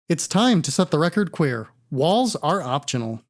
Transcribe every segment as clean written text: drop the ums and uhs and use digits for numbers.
It's time to set the record queer. Walls are optional.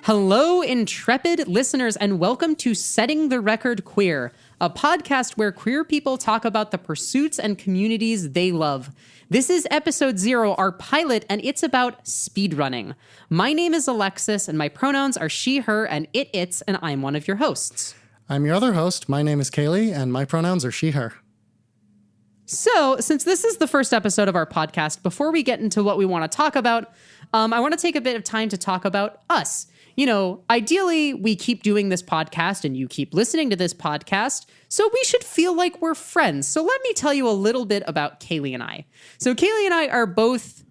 Hello, intrepid listeners, and welcome to Setting the Record Queer, a podcast where queer people talk about the pursuits and communities they love. This is episode 0, our pilot, and it's about speedrunning. My name is Alexis, and my pronouns are she, her, and its, and I'm one of your hosts. I'm your other host. My name is Kaylee, and my pronouns are she, her. So, since this is the first episode of our podcast, before we get into what we want to talk about, I want to take a bit of time to talk about us. You know, ideally, we keep doing this podcast and you keep listening to this podcast, so we should feel like we're friends. So let me tell you a little bit about Kaylee and I. So Kaylee and I are both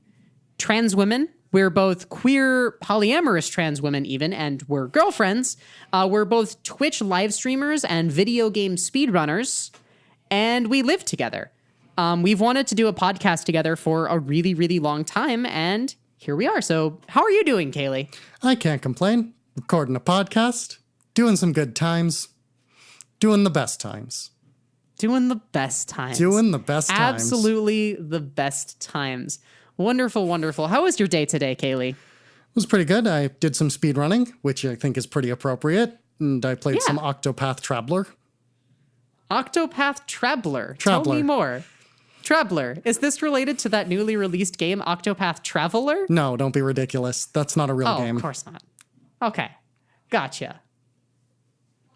trans women. We're both queer, polyamorous trans women even, and we're girlfriends. We're both Twitch live streamers and video game speedrunners, and we live together. We've wanted to do a podcast together for a really, really long time, and here we are. So how are you doing, Kaylee? I can't complain. Recording a podcast, doing some good times, doing the best times. Doing the best times. Doing the best times. Absolutely the best times. Wonderful, wonderful. How was your day today, Kaylee? It was pretty good. I did some speedrunning, which I think is pretty appropriate, and I played some Octopath Traveler. Octopath Traveler. Tell me more. Traveler. Is this related to that newly released game, Octopath Traveler? No, don't be ridiculous. That's not a real game. Of course not. Okay. Gotcha.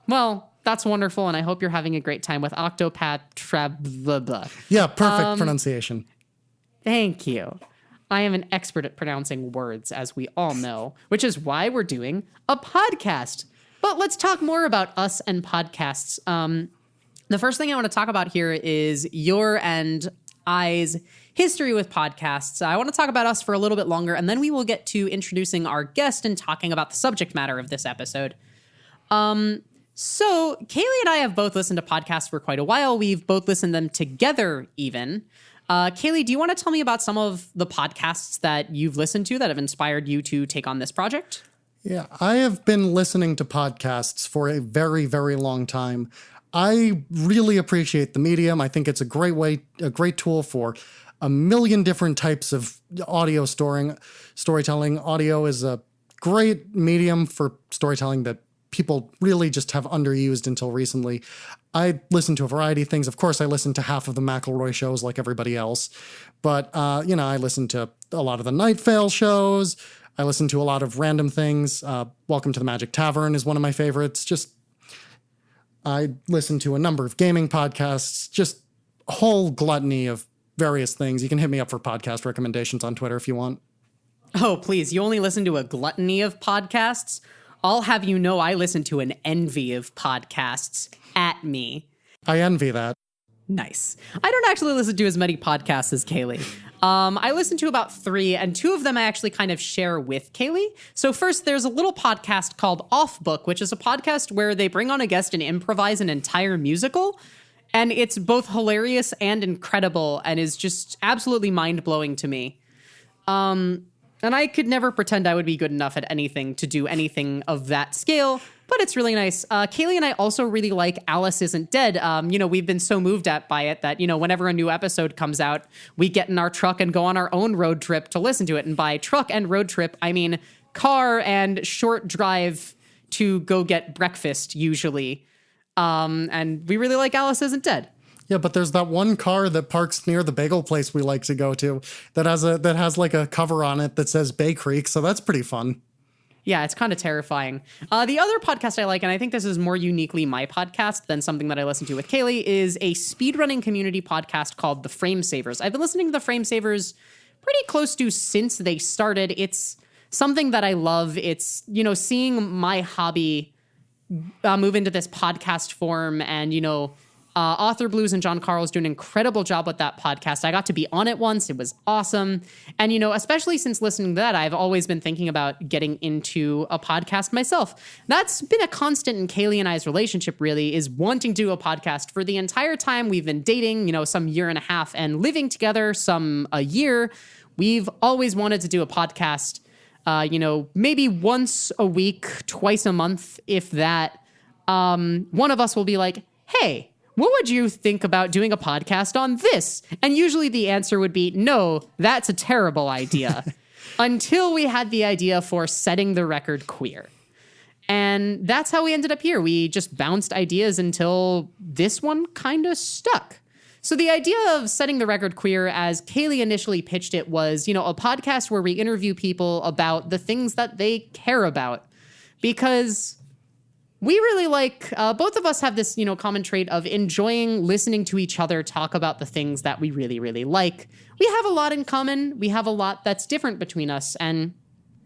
Well, that's wonderful, and I hope you're having a great time with Octopath Traveler. Yeah, perfect pronunciation. Thank you. I am an expert at pronouncing words, as we all know, which is why we're doing a podcast. But let's talk more about us and podcasts. The first thing I want to talk about here is your and I's history with podcasts. I want to talk about us for a little bit longer, and then we will get to introducing our guest and talking about the subject matter of this episode. So Kaylee and I have both listened to podcasts for quite a while. We've both listened to them together even. Kaylee, do you want to tell me about some of the podcasts that you've listened to that have inspired you to take on this project? Yeah, I have been listening to podcasts for a very, very long time. I really appreciate the medium. I think it's a great tool for a million different types of audio storytelling. Audio is a great medium for storytelling that people really just have underused until recently. I listen to a variety of things. Of course, I listen to half of the McElroy shows like everybody else. But, I listen to a lot of the Night Vale shows. I listen to a lot of random things. Welcome to the Magic Tavern is one of my favorites. I listen to a number of gaming podcasts, just a whole gluttony of various things. You can hit me up for podcast recommendations on Twitter if you want. Oh, please. You only listen to a gluttony of podcasts? I'll have you know I listen to an envy of podcasts at me. I envy that. Nice. I don't actually listen to as many podcasts as Kaylee. I listen to about 3, and 2 of them I actually kind of share with Kaylee. So first, there's a little podcast called Off Book, which is a podcast where they bring on a guest and improvise an entire musical. And it's both hilarious and incredible and is just absolutely mind-blowing to me. And I could never pretend I would be good enough at anything to do anything of that scale, but it's really nice. Kaylee and I also really like Alice Isn't Dead. We've been so moved by it that, whenever a new episode comes out, we get in our truck and go on our own road trip to listen to it. And by truck and road trip, I mean car and short drive to go get breakfast, usually. And we really like Alice Isn't Dead. Yeah, but there's that one car that parks near the bagel place we like to go to that has like a cover on it that says Bay Creek, so that's pretty fun. Yeah, it's kind of terrifying. The other podcast I like, and I think this is more uniquely my podcast than something that I listen to with Kaylee, is a speedrunning community podcast called The Frame Savers. I've been listening to The Frame Savers pretty close to since they started. It's something that I love. It's, seeing my hobby move into this podcast form and, Author Blues and John Carl's do an incredible job with that podcast. I got to be on it once. It was awesome. And, especially since listening to that, I've always been thinking about getting into a podcast myself. That's been a constant in Kaylee and I's relationship, really, is wanting to do a podcast. For the entire time we've been dating, some year and a half, and living together a year, we've always wanted to do a podcast, maybe once a week, twice a month, if that. One of us will be like, hey, what would you think about doing a podcast on this? And usually the answer would be, no, that's a terrible idea. Until we had the idea for Setting the Record Queer. And that's how we ended up here. We just bounced ideas until this one kind of stuck. So the idea of Setting the Record Queer, as Kaylee initially pitched it, was, a podcast where we interview people about the things that they care about. Because we really both of us have this, common trait of enjoying listening to each other talk about the things that we really, really like. We have a lot in common. We have a lot that's different between us. And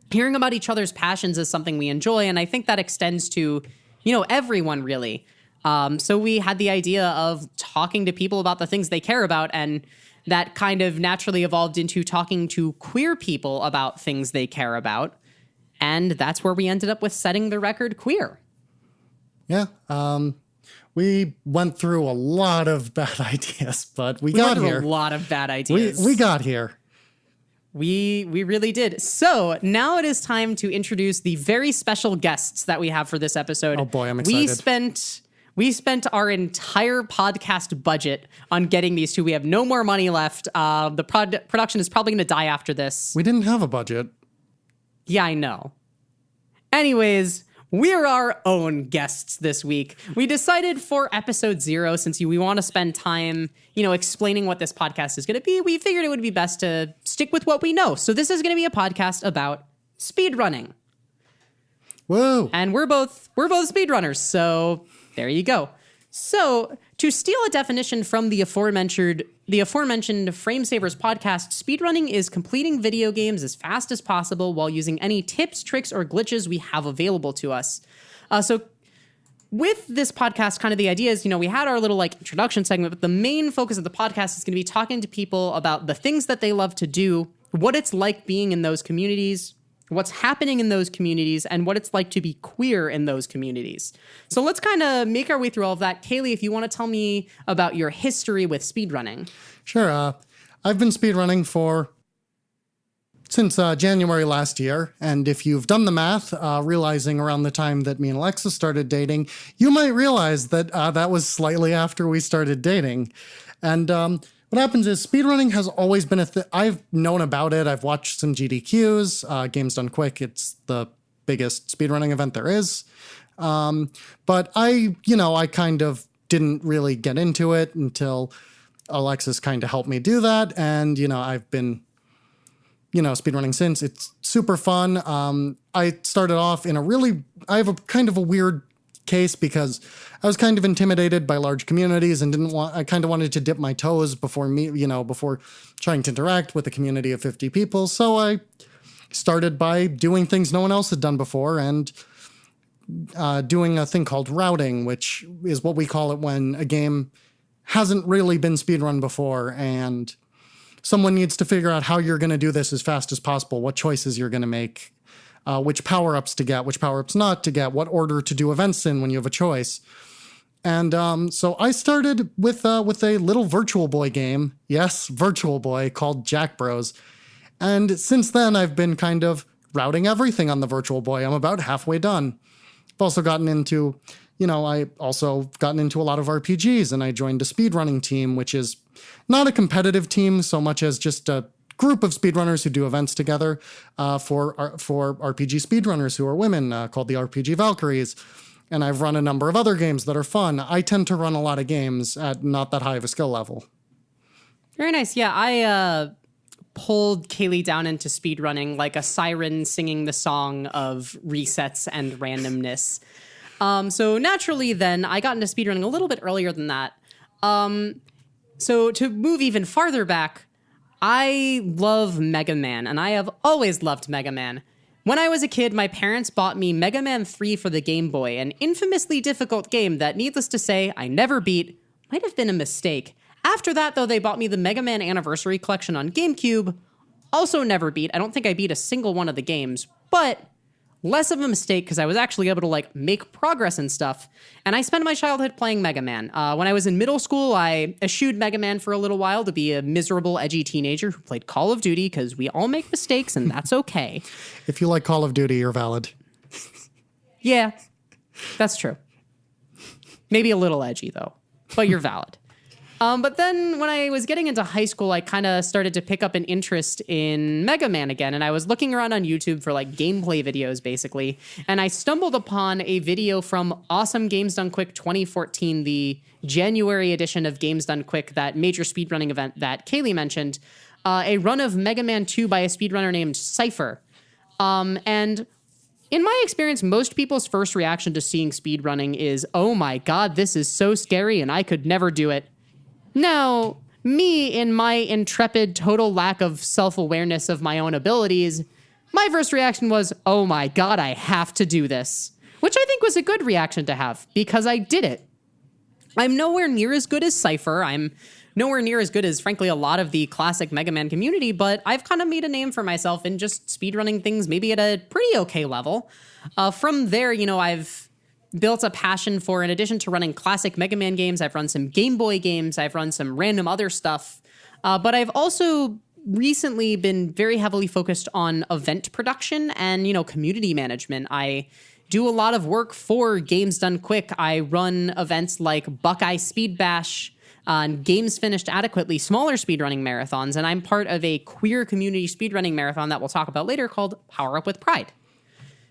hearing about each other's passions is something we enjoy. And I think that extends to, everyone, really. So we had the idea of talking to people about the things they care about. And that kind of naturally evolved into talking to queer people about things they care about. And that's where we ended up with Setting the Record Queer. Yeah, we went through a lot of bad ideas, but we got here. A lot of bad ideas. We got here. We really did. So now it is time to introduce the very special guests that we have for this episode. Oh boy, I'm excited. We spent our entire podcast budget on getting these two. We have no more money left. The production is probably going to die after this. We didn't have a budget. Yeah, I know. Anyways, we're our own guests this week. We decided for episode 0, since we want to spend time, explaining what this podcast is going to be, we figured it would be best to stick with what we know. So this is going to be a podcast about speedrunning. Whoa. And we're both speedrunners, so there you go. So, to steal a definition from the aforementioned Framesavers podcast, speedrunning is completing video games as fast as possible while using any tips, tricks, or glitches we have available to us. So, with this podcast, kind of the idea is, we had our little introduction segment, but the main focus of the podcast is going to be talking to people about the things that they love to do, what it's like being in those communities, what's happening in those communities, and what it's like to be queer in those communities. So let's kind of make our way through all of that. Kaylee, if you want to tell me about your history with speedrunning. Sure. I've been speedrunning since January last year. And if you've done the math, realizing around the time that me and Alexa started dating, you might realize that that was slightly after we started dating. And what happens is speedrunning has always been I've known about it. I've watched some GDQs, Games Done Quick. It's the biggest speedrunning event there is. But I kind of didn't really get into it until Alexis kind of helped me do that. And, I've been, speedrunning since. It's super fun. I started off I have a kind of a weird case because I was kind of intimidated by large communities and I kind of wanted to dip my toes before trying to interact with a community of 50 people. So I started by doing things no one else had done before and doing a thing called routing, which is what we call it when a game hasn't really been speedrun before and someone needs to figure out how you're going to do this as fast as possible, what choices you're going to make, which power-ups to get, which power-ups not to get, what order to do events in when you have a choice. And so I started with a little Virtual Boy game, yes, Virtual Boy, called Jack Bros. And since then, I've been kind of routing everything on the Virtual Boy. I'm about halfway done. I've also gotten into a lot of RPGs, and I joined a speedrunning team, which is not a competitive team so much as just a group of speedrunners who do events together for RPG speedrunners who are women, called the RPG Valkyries. And I've run a number of other games that are fun. I tend to run a lot of games at not that high of a skill level. Very nice. Yeah, I pulled Kaylee down into speedrunning like a siren singing the song of resets and randomness. So naturally then, I got into speedrunning a little bit earlier than that. So to move even farther back, I love Mega Man, and I have always loved Mega Man. When I was a kid, my parents bought me Mega Man 3 for the Game Boy, an infamously difficult game that, needless to say, I never beat, might have been a mistake. After that, though, they bought me the Mega Man Anniversary Collection on GameCube. Also never beat. I don't think I beat a single one of the games, but less of a mistake because I was actually able to like make progress and stuff. And I spent my childhood playing Mega Man. When I was in middle school, I eschewed Mega Man for a little while to be a miserable, edgy teenager who played Call of Duty because we all make mistakes and that's okay. If you like Call of Duty, you're valid. Yeah, that's true. Maybe a little edgy though, but you're valid. But then when I was getting into high school, I kind of started to pick up an interest in Mega Man again. And I was looking around on YouTube for like gameplay videos, basically. And I stumbled upon a video from Awesome Games Done Quick 2014, the January edition of Games Done Quick, that major speedrunning event that Kaylee mentioned, a run of Mega Man 2 by a speedrunner named Cypher. And in my experience, most people's first reaction to seeing speedrunning is, oh my God, this is so scary and I could never do it. Now, me, in my intrepid total lack of self-awareness of my own abilities, my first reaction was, oh my God, I have to do this. Which I think was a good reaction to have, because I did it. I'm nowhere near as good as Cypher. I'm nowhere near as good as, frankly, a lot of the classic Mega Man community, but I've kind of made a name for myself in just speedrunning things maybe at a pretty okay level. From there, I've built a passion for, in addition to running classic Mega Man games, I've run some Game Boy games, I've run some random other stuff, but I've also recently been very heavily focused on event production and, community management. I do a lot of work for Games Done Quick. I run events like Buckeye Speed Bash, Games Finished Adequately, smaller speedrunning marathons, and I'm part of a queer community speedrunning marathon that we'll talk about later called Power Up with Pride.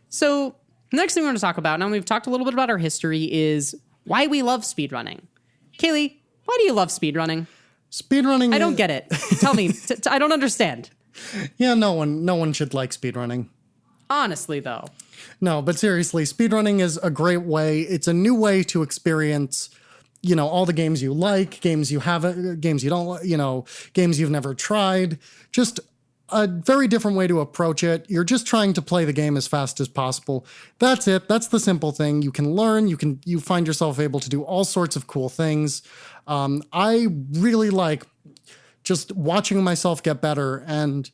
So the next thing we want to talk about, now we've talked a little bit about our history, is why we love speedrunning. Kaylee, why do you love speedrunning? Speedrunning. I don't get it. Tell me. I don't understand. Yeah, no one should like speedrunning. Honestly, though. No, but seriously, speedrunning is a great way. It's a new way to experience, all the games you like, games you haven't, games you don't, games you've never tried. Just a very different way to approach it. You're just trying to play the game as fast as possible. That's it. That's the simple thing. You can learn. You find yourself able to do all sorts of cool things. I really like just watching myself get better. And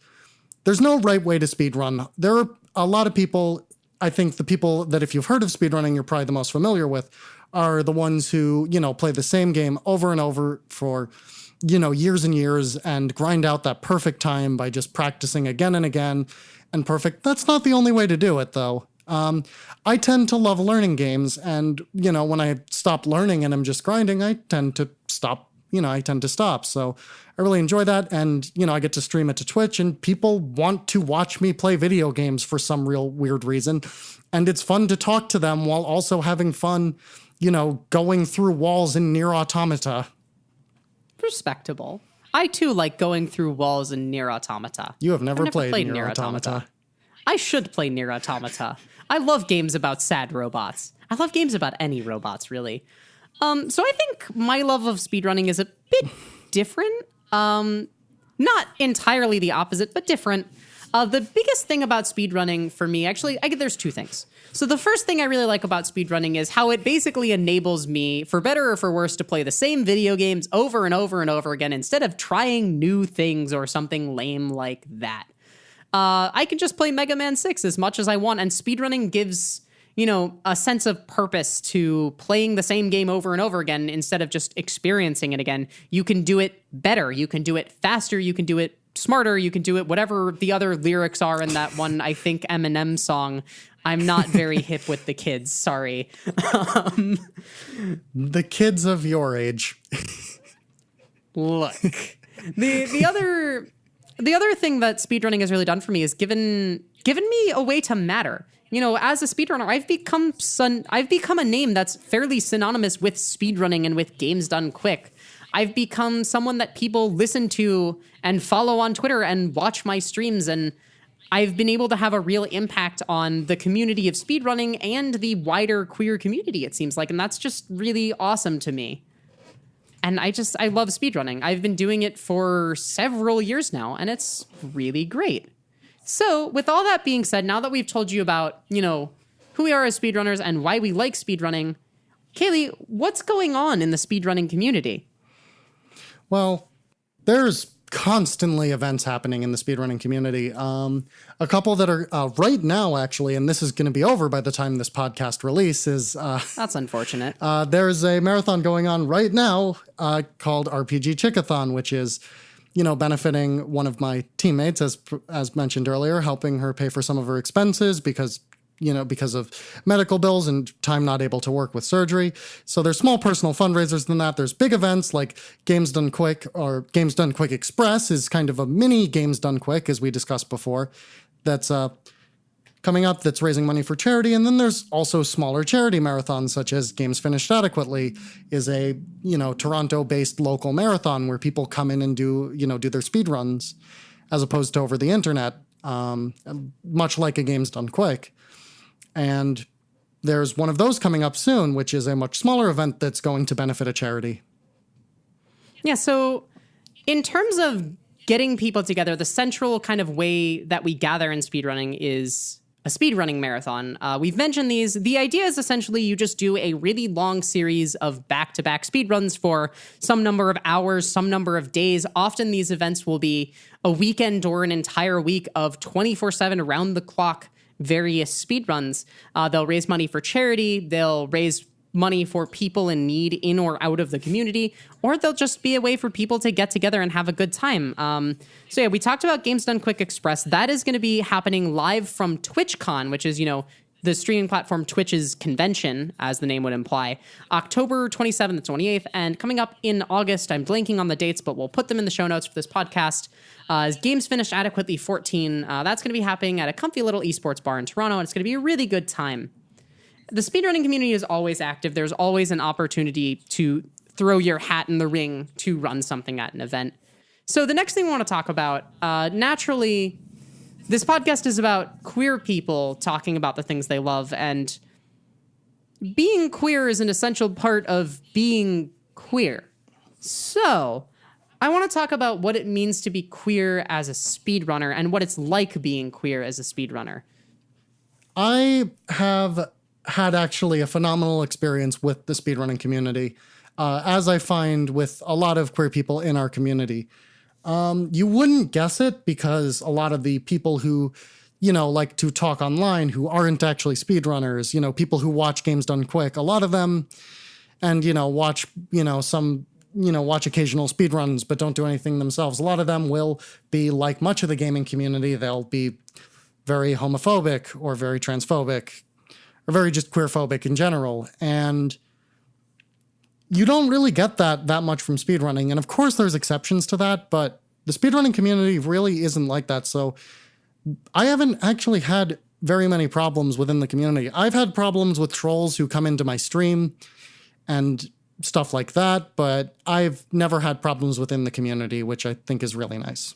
there's no right way to speedrun. There are a lot of people. I think the people that, if you've heard of speedrunning, you're probably the most familiar with, are the ones who, play the same game over and over for years and years and grind out that perfect time by just practicing again and again and perfect. That's not the only way to do it, though. I tend to love learning games, and, when I stop learning and I'm just grinding, I tend to stop. So I really enjoy that. And, I get to stream it to Twitch, and people want to watch me play video games for some real weird reason. And it's fun to talk to them while also having fun, going through walls in Nier Automata. Respectable. I too like going through walls in Nier Automata. You have never played Nier Automata. I should play Nier Automata. I love games about sad robots. I love games about any robots, really. So I think my love of speedrunning is a bit different. Not entirely the opposite, but different. The biggest thing about speedrunning for me, actually, there's two things. So the first thing I really like about speedrunning is how it basically enables me, for better or for worse, to play the same video games over and over and over again instead of trying new things or something lame like that. I can just play Mega Man 6 as much as I want, and speedrunning gives, a sense of purpose to playing the same game over and over again instead of just experiencing it again. You can do it better. You can do it faster. You can do it smarter. You can do it whatever the other lyrics are in that one, I think, Eminem song. I'm not very hip with the kids. Sorry. The kids of your age. Look, the other thing that speedrunning has really done for me is given me a way to matter. As a speedrunner, I've become a name that's fairly synonymous with speedrunning and with Games Done Quick. I've become someone that people listen to and follow on Twitter and watch my streams, and I've been able to have a real impact on the community of speedrunning and the wider queer community, it seems like, and that's just really awesome to me. And I love speedrunning. I've been doing it for several years now, and it's really great. So with all that being said, now that we've told you about, who we are as speedrunners and why we like speedrunning, Kaylee, what's going on in the speedrunning community? Well, there's constantly events happening in the speedrunning community. A couple that are right now, actually, and this is going to be over by the time this podcast releases. That's unfortunate. There's a marathon going on right now called RPG Chickathon, which is, benefiting one of my teammates, as mentioned earlier, helping her pay for some of her expenses because of medical bills and time not able to work with surgery. So there's small personal fundraisers than that. There's big events like Games Done Quick, or Games Done Quick Express is kind of a mini Games Done Quick, as we discussed before, that's coming up, that's raising money for charity. And then there's also smaller charity marathons, such as Games Finished Adequately is a, Toronto-based local marathon where people come in and do their speed runs as opposed to over the internet, much like a Games Done Quick. And there's one of those coming up soon, which is a much smaller event that's going to benefit a charity. Yeah, so in terms of getting people together, the central kind of way that we gather in speedrunning is a speedrunning marathon. We've mentioned these. The idea is essentially you just do a really long series of back-to-back speedruns for some number of hours, some number of days. Often these events will be a weekend or an entire week of 24/7 around-the-clock various speedruns. They'll raise money for charity. They'll raise money for people in need in or out of the community, or they'll just be a way for people to get together and have a good time. So yeah, we talked about Games Done Quick Express. That is going to be happening live from TwitchCon, which is, the streaming platform Twitch's convention, as the name would imply, October 27th to 28th. And coming up in August, I'm blanking on the dates, but we'll put them in the show notes for this podcast, is Games Finished Adequately 14. That's going to be happening at a comfy little esports bar in Toronto, and it's going to be a really good time. The speedrunning community is always active. There's always an opportunity to throw your hat in the ring to run something at an event. So the next thing we want to talk about, naturally, this podcast is about queer people talking about the things they love, and being queer is an essential part of being queer. So I want to talk about what it means to be queer as a speedrunner and what it's like being queer as a speedrunner. I have had actually a phenomenal experience with the speedrunning community, as I find with a lot of queer people in our community. You wouldn't guess it because a lot of the people who, like to talk online who aren't actually speedrunners, people who watch Games Done Quick, a lot of them, and, watch, watch occasional speedruns but don't do anything themselves. A lot of them will be like much of the gaming community. They'll be very homophobic or very transphobic or very just queerphobic in general. And you don't really get that much from speedrunning. And of course there's exceptions to that, but the speedrunning community really isn't like that. So I haven't actually had very many problems within the community. I've had problems with trolls who come into my stream and stuff like that, but I've never had problems within the community, which I think is really nice.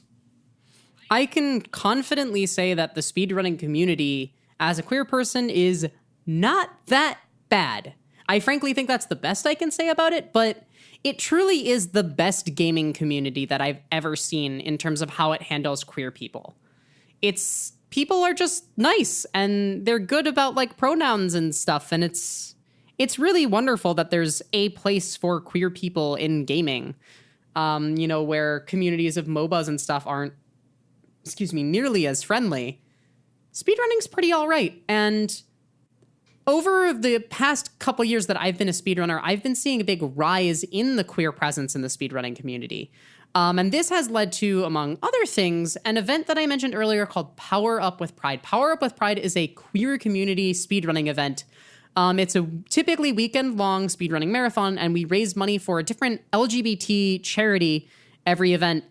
I can confidently say that the speedrunning community as a queer person is not that bad. I frankly think that's the best I can say about it, but it truly is the best gaming community that I've ever seen in terms of how it handles queer people. People are just nice and they're good about like pronouns and stuff, and it's really wonderful that there's a place for queer people in gaming, where communities of MOBAs and stuff aren't, nearly as friendly. Speedrunning's pretty all right, and over the past couple years that I've been a speedrunner, I've been seeing a big rise in the queer presence in the speedrunning community. And this has led to, among other things, an event that I mentioned earlier called Power Up with Pride. Power Up with Pride is a queer community speedrunning event. It's a typically weekend-long speedrunning marathon, and we raise money for a different LGBT charity every event.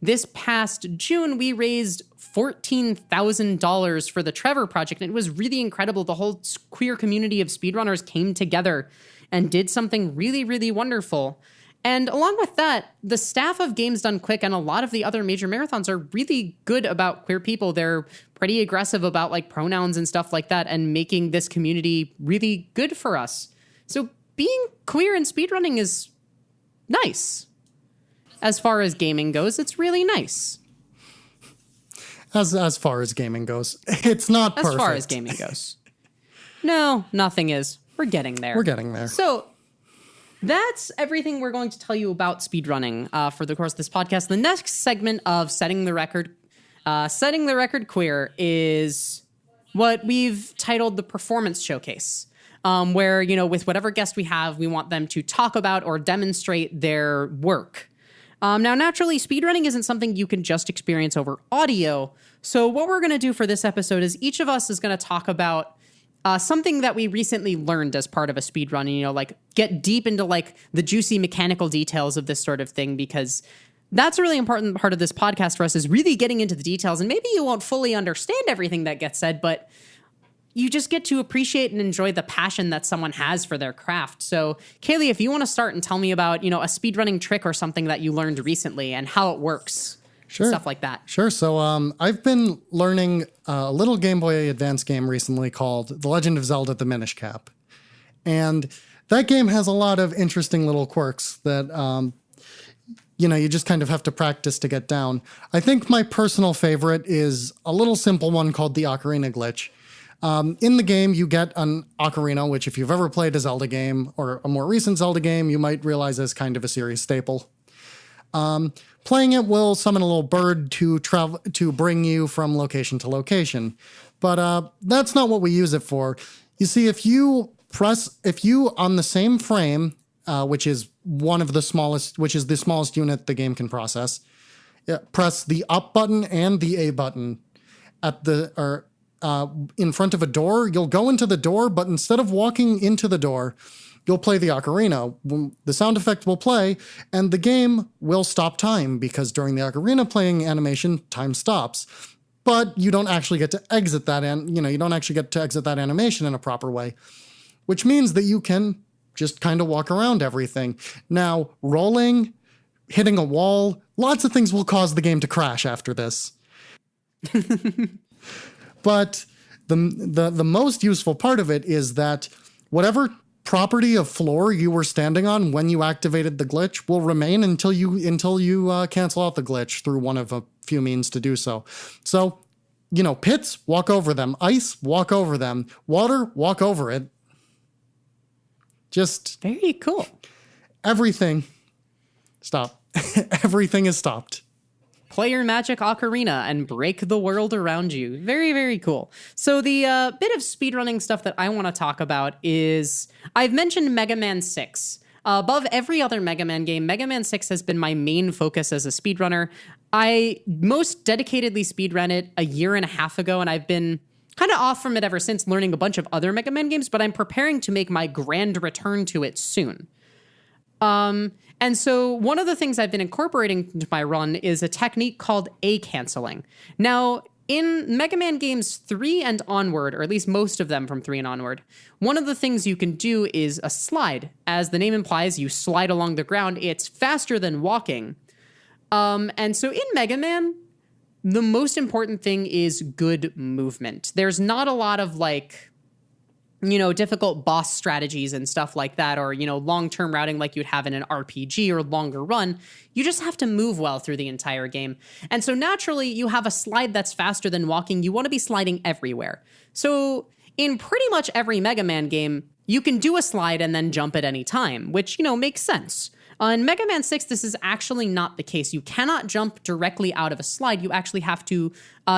This past June, we raised $14,000 for the Trevor Project, and it was really incredible. The whole queer community of speedrunners came together and did something really, really wonderful. And along with that, the staff of Games Done Quick and a lot of the other major marathons are really good about queer people. They're pretty aggressive about like pronouns and stuff like that and making this community really good for us. So being queer in speedrunning is nice. As far as gaming goes, it's really nice. As far as gaming goes, it's not perfect. As far as gaming goes. No, nothing is. We're getting there. We're getting there. So that's everything we're going to tell you about speedrunning for the course of this podcast. The next segment of Setting the Record Queer is what we've titled the Performance Showcase, where, you know, with whatever guest we have, we want them to talk about or demonstrate their work. Now, naturally, speedrunning isn't something you can just experience over audio. So what we're going to do for this episode is each of us is going to talk about something that we recently learned as part of a speedrun, you know, like get deep into like the juicy mechanical details of this sort of thing, because that's a really important part of this podcast for us, is really getting into the details. And maybe you won't fully understand everything that gets said, but you just get to appreciate and enjoy the passion that someone has for their craft. So, Kaylee, if you want to start and tell me about, you know, a speedrunning trick or something that you learned recently and how it works. Sure. Stuff like that. Sure. So I've been learning a little Game Boy Advance game recently called The Legend of Zelda: The Minish Cap. And that game has a lot of interesting little quirks that, you know, you just kind of have to practice to get down. I think my personal favorite is a little simple one called the Ocarina Glitch. In the game, you get an ocarina, which if you've ever played a Zelda game or a more recent Zelda game, you might realize is kind of a serious staple. Playing it will summon a little bird to travel to bring you from location to location, but that's not what we use it for. You see, if you on the same frame, which is the smallest unit the game can process, press the up button and the A button in front of a door. You'll go into the door, but instead of walking into the door, you'll play the ocarina. The sound effect will play, and the game will stop time, because during the ocarina playing animation, time stops. But you don't actually get to exit that, that animation in a proper way, which means that you can just kind of walk around everything. Now, rolling, hitting a wall, lots of things will cause the game to crash after this. But the most useful part of it is that whatever property of floor you were standing on when you activated the glitch will remain until you cancel out the glitch through one of a few means to do so. So, you know, pits, walk over them. Ice, walk over them. Water, walk over it. Just very cool. Everything. Stop. Everything is stopped. Play your magic ocarina and break the world around you. Very, very cool. So the bit of speedrunning stuff that I want to talk about is, I've mentioned Mega Man 6. Above every other Mega Man game, Mega Man 6 has been my main focus as a speedrunner. I most dedicatedly speedrun it a year and a half ago, and I've been kind of off from it ever since, learning a bunch of other Mega Man games, but I'm preparing to make my grand return to it soon. And so one of the things I've been incorporating into my run is a technique called A-canceling. Now, in Mega Man games 3 and onward, or at least most of them from 3 and onward, one of the things you can do is a slide. As the name implies, you slide along the ground. It's faster than walking. And so in Mega Man, the most important thing is good movement. There's not a lot of difficult boss strategies and stuff like that, or, long-term routing like you'd have in an RPG or longer run. You just have to move well through the entire game. And so naturally, you have a slide that's faster than walking. You want to be sliding everywhere. So in pretty much every Mega Man game, you can do a slide and then jump at any time, which, makes sense. In Mega Man 6, this is actually not the case. You cannot jump directly out of a slide. You actually have to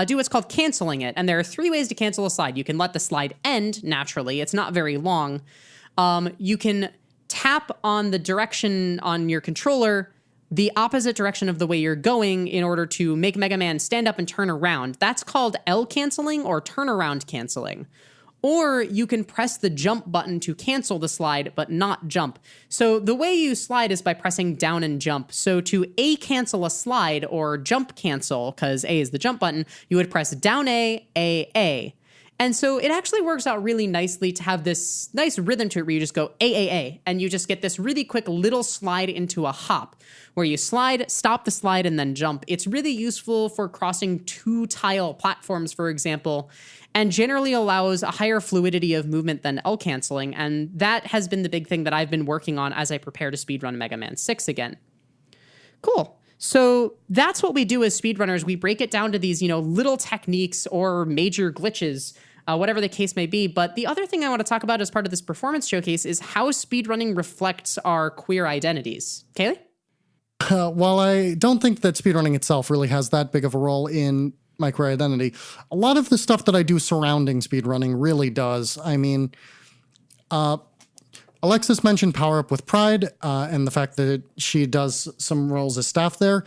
do what's called canceling it. And there are 3 ways to cancel a slide. You can let the slide end naturally. It's not very long. You can tap on the direction on your controller, the opposite direction of the way you're going, in order to make Mega Man stand up and turn around. That's called L canceling or turnaround canceling. Or you can press the jump button to cancel the slide, but not jump. So the way you slide is by pressing down and jump. So to A cancel a slide, or jump cancel, because A is the jump button, you would press down A, A, A. And so it actually works out really nicely to have this nice rhythm to it where you just go A, A, A, and you just get this really quick little slide into a hop where you slide, stop the slide, and then jump. It's really useful for crossing 2-tile platforms, for example, and generally allows a higher fluidity of movement than L canceling. And that has been the big thing that I've been working on as I prepare to speedrun Mega Man 6 again. Cool. So that's what we do as speedrunners. We break it down to these, little techniques or major glitches whatever the case may be. But the other thing I want to talk about as part of this performance showcase is how speedrunning reflects our queer identities. Kaylee? While I don't think that speedrunning itself really has that big of a role in my queer identity, a lot of the stuff that I do surrounding speedrunning really does. I mean, Alexis mentioned Power Up with Pride and the fact that she does some roles as staff there.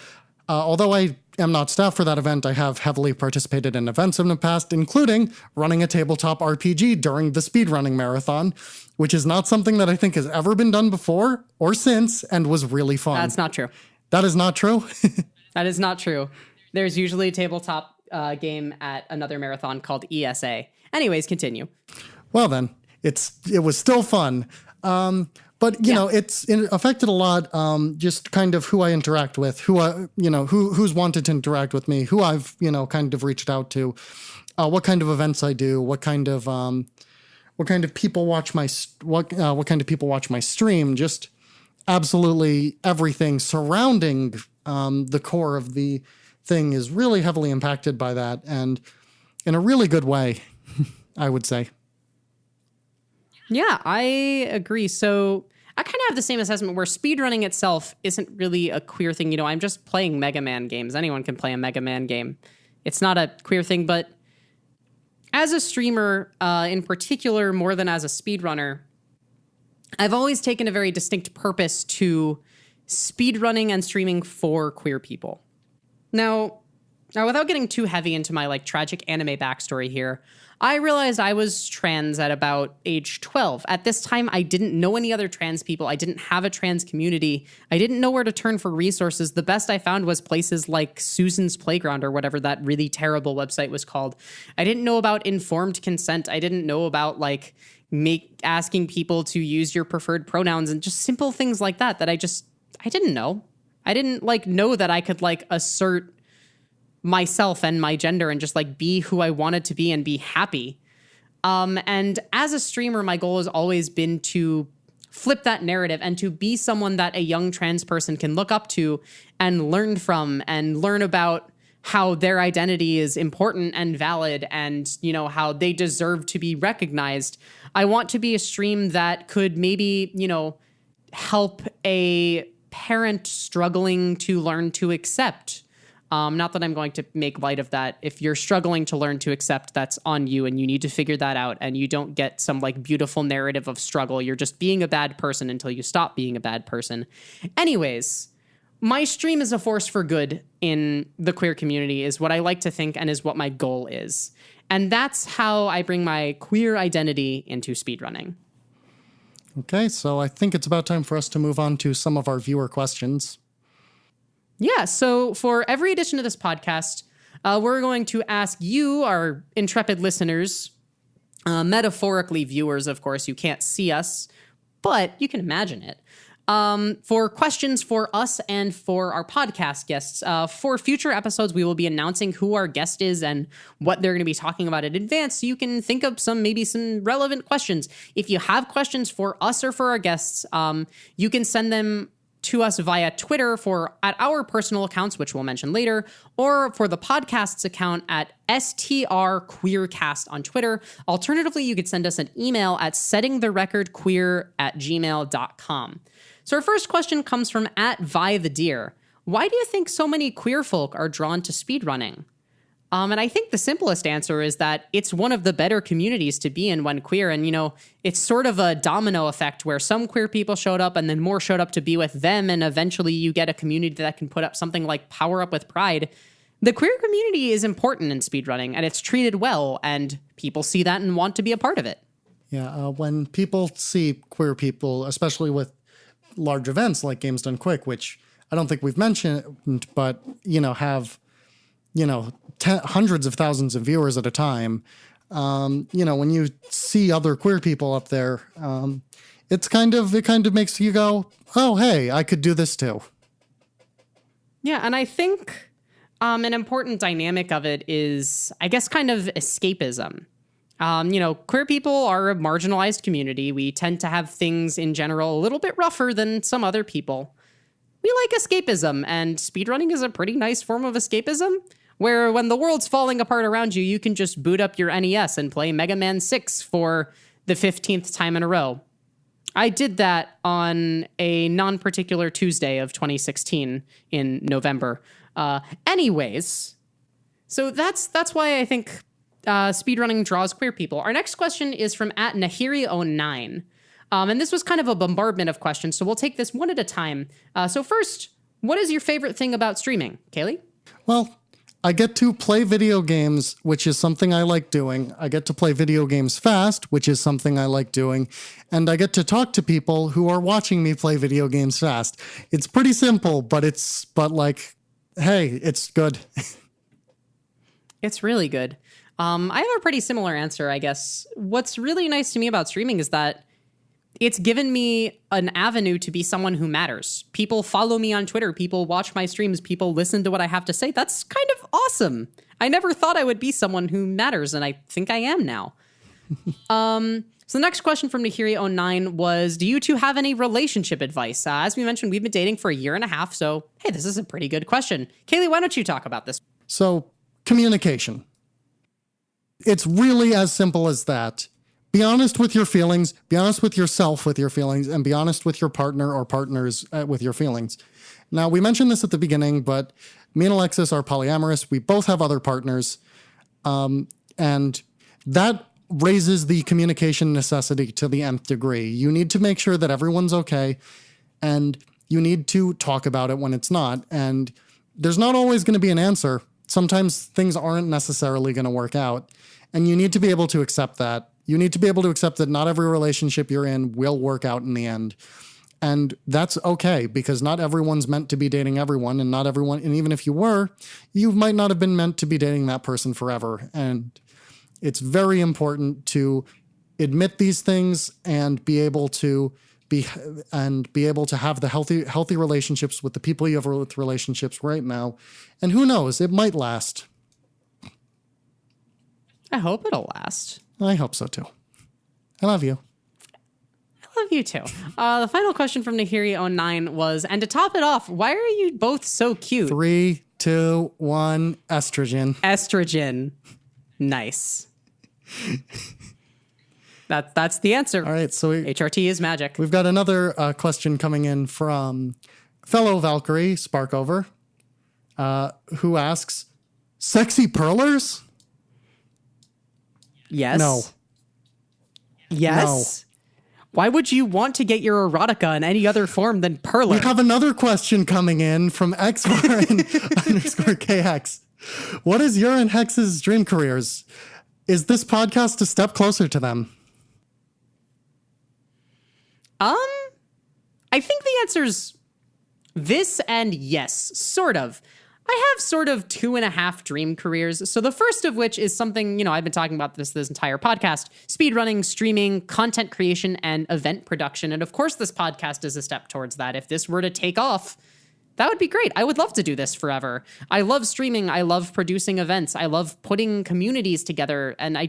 Although I am not staff for that event, I have heavily participated in events in the past, including running a tabletop RPG during the speedrunning marathon, which is not something that I think has ever been done before or since, and was really fun. That's not true. That is not true? That is not true. There's usually a tabletop game at another marathon called ESA. Anyways, continue. Well then, it was still fun. But you know, it affected a lot. Just kind of who I interact with, who's wanted to interact with me, who I've kind of reached out to, what kind of events I do, what kind of people watch my what kind of people watch my stream. Just absolutely everything surrounding the core of the thing is really heavily impacted by that, and in a really good way, I would say. Yeah, I agree. So I kind of have the same assessment where speedrunning itself isn't really a queer thing. I'm just playing Mega Man games. Anyone can play a Mega Man game. It's not a queer thing, but as a streamer, in particular, more than as a speedrunner, I've always taken a very distinct purpose to speedrunning and streaming for queer people. Now, without getting too heavy into my tragic anime backstory here, I realized I was trans at about age 12. At this time, I didn't know any other trans people. I didn't have a trans community. I didn't know where to turn for resources. The best I found was places like Susan's Playground or whatever that really terrible website was called. I didn't know about informed consent. I didn't know about asking people to use your preferred pronouns and just simple things like that I didn't know. I didn't know that I could assert myself and my gender and just be who I wanted to be and be happy. And as a streamer, my goal has always been to flip that narrative and to be someone that a young trans person can look up to and learn from and learn about how their identity is important and valid and, how they deserve to be recognized. I want to be a stream that could maybe, help a parent struggling to learn to accept. Not that I'm going to make light of that. If you're struggling to learn to accept, that's on you, and you need to figure that out. And you don't get some beautiful narrative of struggle. You're just being a bad person until you stop being a bad person. Anyways, my stream is a force for good in the queer community is what I like to think and is what my goal is. And that's how I bring my queer identity into speedrunning. Okay, so I think it's about time for us to move on to some of our viewer questions. Yeah, so for every edition of this podcast, we're going to ask you, our intrepid listeners, metaphorically viewers, of course, you can't see us, but you can imagine it, for questions for us and for our podcast guests. For future episodes, we will be announcing who our guest is and what they're going to be talking about in advance, so you can think of some relevant questions. If you have questions for us or for our guests, you can send them to us via Twitter at our personal accounts, which we'll mention later, or for the podcast's account at STRQueercast on Twitter. Alternatively, you could send us an email at settingtherecordqueer@gmail.com. So our first question comes from @ViTheDeer. Why do you think so many queer folk are drawn to speedrunning? And I think the simplest answer is that it's one of the better communities to be in when queer. And, it's sort of a domino effect where some queer people showed up and then more showed up to be with them. And eventually you get a community that can put up something like Power Up with Pride. The queer community is important in speedrunning and it's treated well. And people see that and want to be a part of it. Yeah, when people see queer people, especially with large events like Games Done Quick, which I don't think we've mentioned, but, have hundreds of thousands of viewers at a time. When you see other queer people up there, it kind of makes you go, oh, hey, I could do this too. Yeah. And I think, an important dynamic of it is, I guess, kind of escapism. Queer people are a marginalized community. We tend to have things in general a little bit rougher than some other people. We like escapism, and speedrunning is a pretty nice form of escapism. where when the world's falling apart around you, you can just boot up your NES and play Mega Man 6 for the 15th time in a row. I did that on a non-particular Tuesday of 2016 in November. Anyways, so that's why I think speedrunning draws queer people. Our next question is from @Nahiri09. And this was kind of a bombardment of questions, so we'll take this one at a time. So first, what is your favorite thing about streaming? Kaylee? Well, I get to play video games, which is something I like doing. I get to play video games fast, which is something I like doing. And I get to talk to people who are watching me play video games fast. It's pretty simple, but hey, it's good. It's really good. I have a pretty similar answer, I guess. What's really nice to me about streaming is that it's given me an avenue to be someone who matters. People follow me on Twitter. People watch my streams. People listen to what I have to say. That's kind of awesome. I never thought I would be someone who matters, and I think I am now. So the next question from Nahiri09 was, do you two have any relationship advice? As we mentioned, we've been dating for 1.5 years, so hey, this is a pretty good question. Kaylee, why don't you talk about this? So, communication. It's really as simple as that. Be honest with your feelings, be honest with yourself with your feelings, and be honest with your partner or partners with your feelings. Now, we mentioned this at the beginning, but me and Alexis are polyamorous. We both have other partners. And that raises the communication necessity to the nth degree. You need to make sure that everyone's okay, and you need to talk about it when it's not. And there's not always going to be an answer. Sometimes things aren't necessarily going to work out, and you need to be able to accept that. You need to be able to accept that not every relationship you're in will work out in the end. And that's okay, because not everyone's meant to be dating everyone, and not everyone, and even if you were, you might not have been meant to be dating that person forever. And it's very important to admit these things and be able to have the healthy relationships with the people you have with relationships right now. And who knows, it might last. I hope it'll last. I hope so too. I love you. I love you too. The final question from Nahiri09 was, and to top it off, why are you both so cute? 3, 2, 1, estrogen. Estrogen. Nice. That's the answer. All right, so HRT is magic. We've got another question coming in from fellow Valkyrie, Sparkover, who asks, sexy perlers? Yes. No. Yes? No. Why would you want to get your erotica in any other form than perler? We have another question coming in from xvarn_kx. What is your and Hex's dream careers? Is this podcast a step closer to them? I think the answer's this and yes, sort of. I have sort of 2.5 dream careers. So the first of which is something, I've been talking about this entire podcast: speedrunning, streaming, content creation, and event production. And of course, this podcast is a step towards that. If this were to take off, that would be great. I would love to do this forever. I love streaming. I love producing events. I love putting communities together. And I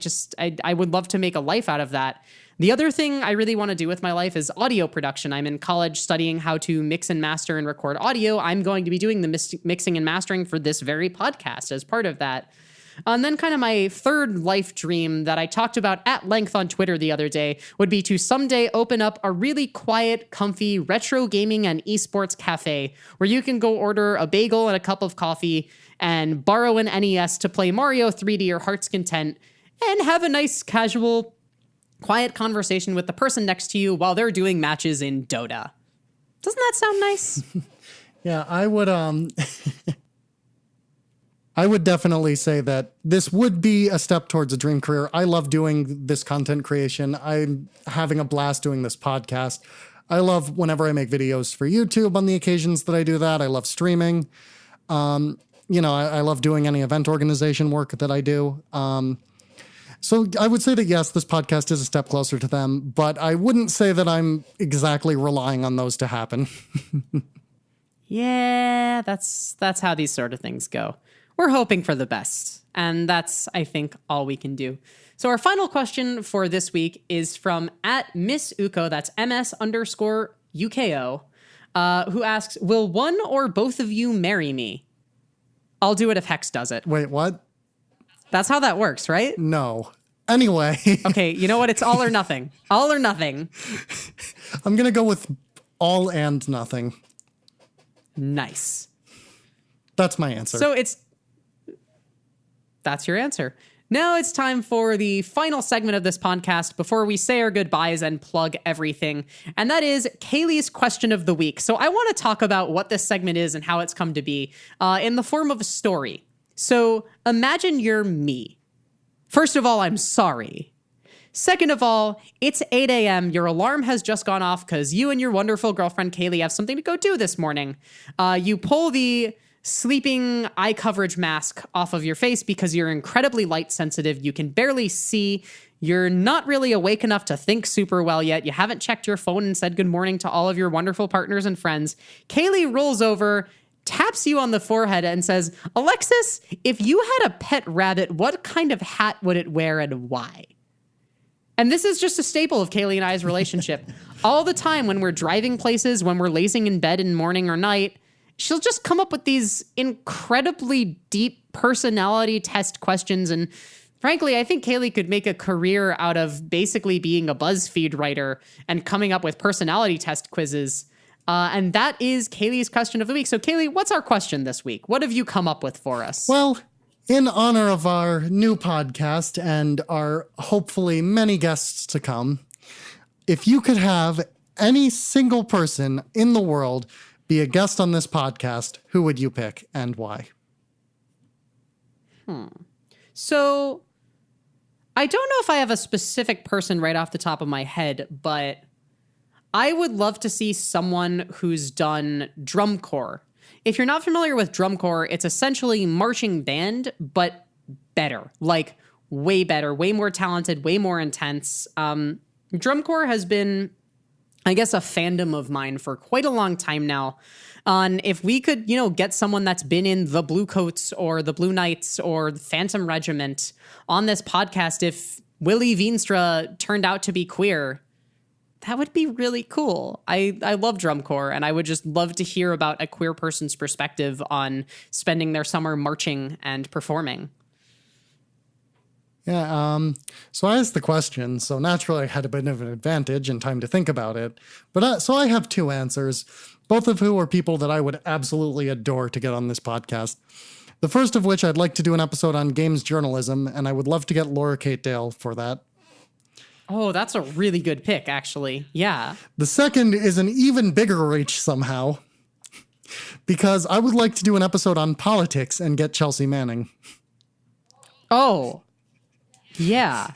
would love to make a life out of that. The other thing I really want to do with my life is audio production. I'm in college studying how to mix and master and record audio. I'm going to be doing the mixing and mastering for this very podcast as part of that. And then kind of my third life dream that I talked about at length on Twitter the other day would be to someday open up a really quiet, comfy retro gaming and esports cafe where you can go order a bagel and a cup of coffee and borrow an NES to play Mario 3D or Heart's Content and have a nice, casual, quiet conversation with the person next to you while they're doing matches in Dota. Doesn't that sound nice? Yeah, I would I would definitely say that this would be a step towards a dream career. I love doing this content creation. I'm having a blast doing this podcast. I love whenever I make videos for YouTube on the occasions that I do that. I love streaming. I love doing any event organization work that I do. So I would say that, yes, this podcast is a step closer to them, but I wouldn't say that I'm exactly relying on those to happen. Yeah, that's how these sort of things go. We're hoping for the best, and that's, I think, all we can do. So our final question for this week is from @Miss Uko, that's MS_UKO, who asks, will one or both of you marry me? I'll do it if Hex does it. Wait, what? That's how that works, right? No. Anyway. Okay, you know what? It's all or nothing. All or nothing. I'm going to go with all and nothing. Nice. That's my answer. So that's your answer. Now it's time for the final segment of this podcast before we say our goodbyes and plug everything. And that is Kaylee's question of the week. So I want to talk about what this segment is and how it's come to be in the form of a story. So imagine you're me. First of all, I'm sorry. Second of all, it's 8 a.m. Your alarm has just gone off because you and your wonderful girlfriend Kaylee have something to go do this morning. You pull the sleeping eye coverage mask off of your face because you're incredibly light sensitive. You can barely see. You're not really awake enough to think super well yet. You haven't checked your phone and said good morning to all of your wonderful partners and friends. Kaylee rolls over, taps you on the forehead and says, Alexis, if you had a pet rabbit, what kind of hat would it wear and why? And this is just a staple of Kaylee and I's relationship. All the time when we're driving places, when we're lazing in bed in morning or night, she'll just come up with these incredibly deep personality test questions. And frankly, I think Kaylee could make a career out of basically being a BuzzFeed writer and coming up with personality test quizzes. And that is Kaylee's question of the week. So Kaylee, what's our question this week? What have you come up with for us? Well, in honor of our new podcast and our hopefully many guests to come, if you could have any single person in the world be a guest on this podcast, who would you pick and why? So I don't know if I have a specific person right off the top of my head, but I would love to see someone who's done drum corps. If you're not familiar with drum corps, it's essentially marching band, but better, like way better, way more talented, way more intense. Drum corps has been, I guess, a fandom of mine for quite a long time now. And if we could, get someone that's been in the Blue Coats or the Blue Knights or the Phantom Regiment on this podcast, if Willie Veenstra turned out to be queer, that would be really cool. I love drum corps, and I would just love to hear about a queer person's perspective on spending their summer marching and performing. Yeah, so I asked the question, so naturally I had a bit of an advantage and time to think about it. But so I have two answers, both of who are people that I would absolutely adore to get on this podcast. The first of which I'd like to do an episode on games journalism, and I would love to get Laura Kate Dale for that. Oh, that's a really good pick, actually. Yeah. The second is an even bigger reach somehow, because I would like to do an episode on politics and get Chelsea Manning. Oh, yeah.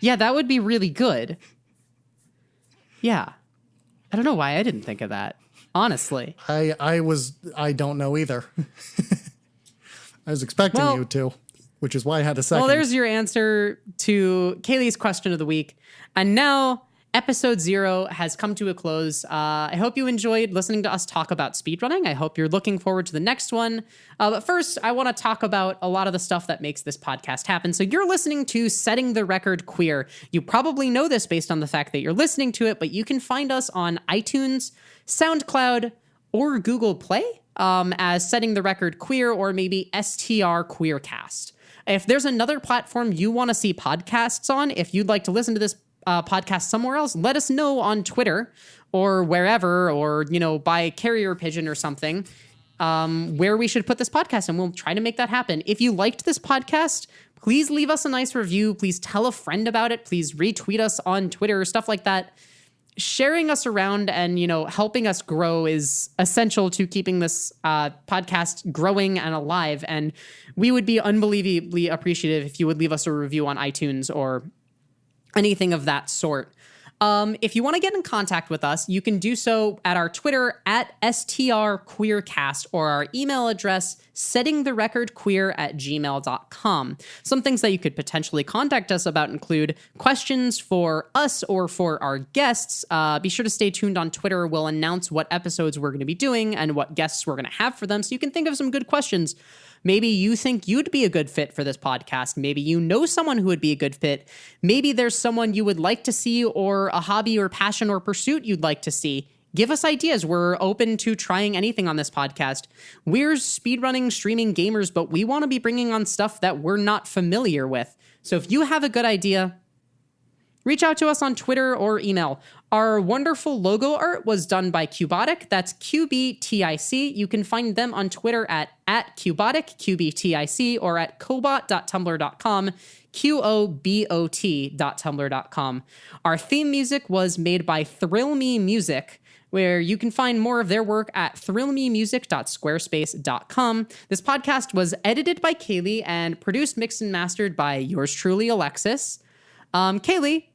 Yeah, that would be really good. Yeah. I don't know why I didn't think of that, honestly. I don't know either. I was expecting you to, which is why I had a second. Well, there's your answer to Kaylee's question of the week. And now episode 0 has come to a close. I hope you enjoyed listening to us talk about speedrunning. I hope you're looking forward to the next one. But first, I want to talk about a lot of the stuff that makes this podcast happen. So you're listening to Setting the Record Queer. You probably know this based on the fact that you're listening to it, but you can find us on iTunes, SoundCloud, or Google Play as Setting the Record Queer, or maybe STR Queercast. If there's another platform you want to see podcasts on, if you'd like to listen to this podcast somewhere else, let us know on Twitter or wherever, or, by carrier pigeon or something, where we should put this podcast, and we'll try to make that happen. If you liked this podcast, please leave us a nice review. Please tell a friend about it. Please retweet us on Twitter, stuff like that. Sharing us around and, helping us grow is essential to keeping this podcast growing and alive. And we would be unbelievably appreciative if you would leave us a review on iTunes or anything of that sort. If you want to get in contact with us, you can do so at our Twitter at STRQueercast, or our email address, settingtherecordqueer@gmail.com. Some things that you could potentially contact us about include questions for us or for our guests. Be sure to stay tuned on Twitter. We'll announce what episodes we're going to be doing and what guests we're going to have for them, so you can think of some good questions. Maybe you think you'd be a good fit for this podcast. Maybe you know someone who would be a good fit. Maybe there's someone you would like to see, or a hobby or passion or pursuit you'd like to see. give us ideas. We're open to trying anything on this podcast. We're speedrunning, streaming gamers, but we want to be bringing on stuff that we're not familiar with. So if you have a good idea, reach out to us on Twitter or email. Our wonderful logo art was done by Cubotic. That's QBTIC. You can find them on Twitter at Cubotic, QBTIC, or at cobot.tumblr.com, QOBOT.tumblr.com. Our theme music was made by Thrill Me Music, where you can find more of their work at thrillmemusic.squarespace.com. This podcast was edited by Kaylee and produced, mixed, and mastered by yours truly, Alexis. Kaylee,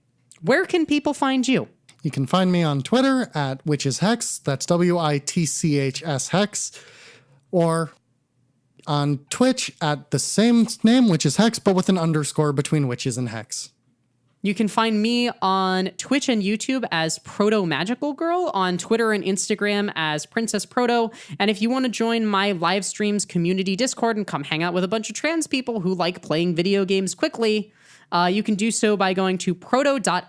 where can people find you? You can find me on Twitter at witcheshex, that's WITCHS Hex, or on Twitch at the same name, witcheshex, but with an underscore between witches and hex. You can find me on Twitch and YouTube as Proto Magical Girl, on Twitter and Instagram as Princess Proto. And if you want to join my live streams community Discord and come hang out with a bunch of trans people who like playing video games quickly, you can do so by going to proto.ml/d.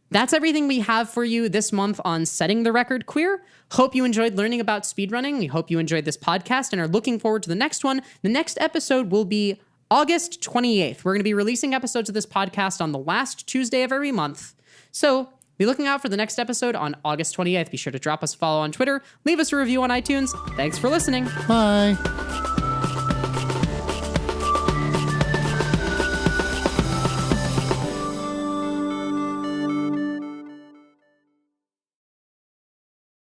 That's everything we have for you this month on Setting the Record Queer. Hope you enjoyed learning about speedrunning. We hope you enjoyed this podcast and are looking forward to the next one. The next episode will be August 28th. We're going to be releasing episodes of this podcast on the last Tuesday of every month. So be looking out for the next episode on August 28th. Be sure to drop us a follow on Twitter. Leave us a review on iTunes. Thanks for listening. Bye.